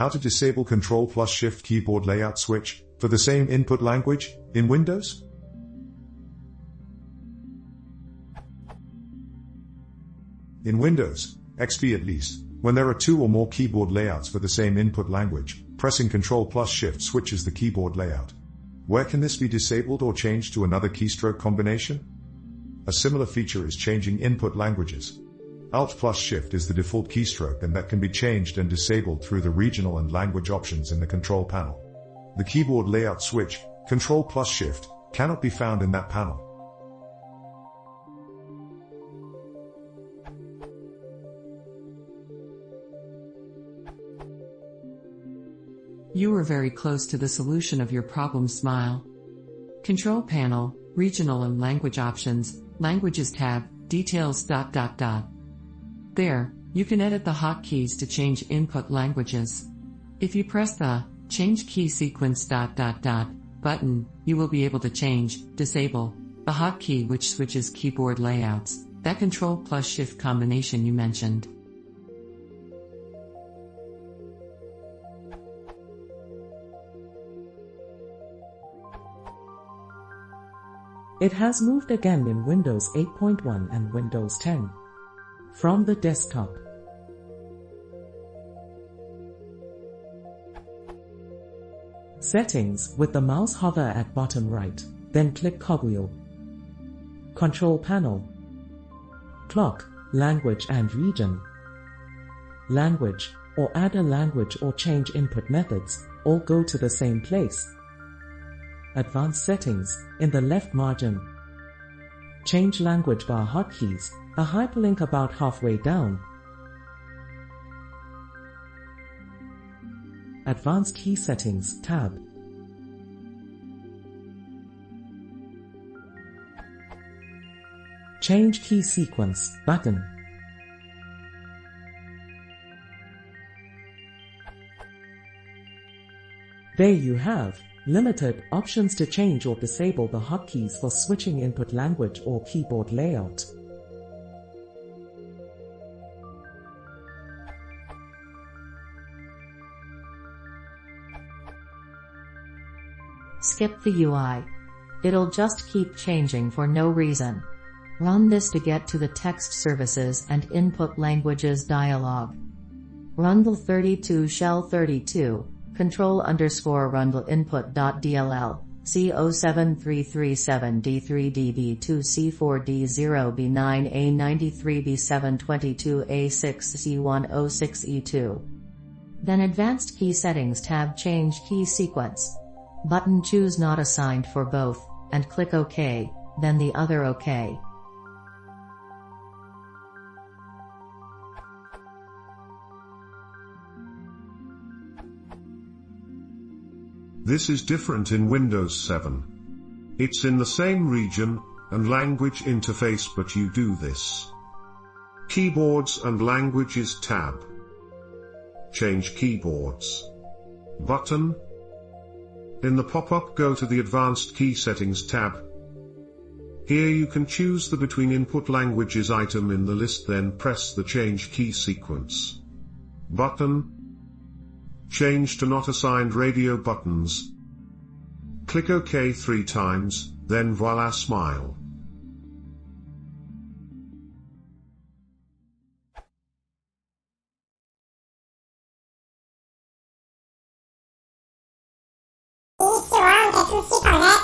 How to disable Ctrl+Shift keyboard layout switch for the same input language in Windows? In Windows XP at least, when there are two or more keyboard layouts for the same input language, pressing Ctrl+Shift switches the keyboard layout. Where can this be disabled or changed to another keystroke combination? A similar feature is changing input languages. Alt+Shift is the default keystroke, and that can be changed and disabled through the regional and language options in the control panel. The keyboard layout switch, Ctrl+Shift, cannot be found in that panel. You were very close to the solution of your problem, Smile. Control panel, regional and language options, languages tab, details ... There, you can edit the hotkeys to change input languages. If you press the change key sequence ... button, you will be able to disable the hotkey which switches keyboard layouts, that Ctrl+Shift combination you mentioned. It has moved again in Windows 8.1 and Windows 10. From the desktop, Settings, with the mouse hover at bottom right, then click Cogwheel. Control panel. Clock, language and region. Language, or add a language or change input methods, all go to the same place. Advanced settings, in the left margin. Change language bar hotkeys, a hyperlink about halfway down. Advanced key settings tab. Change key sequence button. There you have limited options to change or disable the hotkeys for switching input language or keyboard layout. Skip the UI. It'll just keep changing for no reason. Run this to get to the text services and input languages dialog. Rundle 32 shell 32. Control_Rundle input.dll, C07337D3DB2C4D0B9A93B722A6C106E2. Then Advanced Key Settings tab, Change Key Sequence button, choose Not Assigned for both, and click OK, then the other OK. This is different in Windows 7. It's in the same region and language interface, but you do this. Keyboards and Languages tab. Change Keyboards button. In the pop-up, go to the Advanced Key Settings tab. Here you can choose the Between Input Languages item in the list, then press the Change Key Sequence button. Change to Not Assigned Radio buttons. Click OK 3 times, then voila, Smile. Isso, olha, tu fica, né?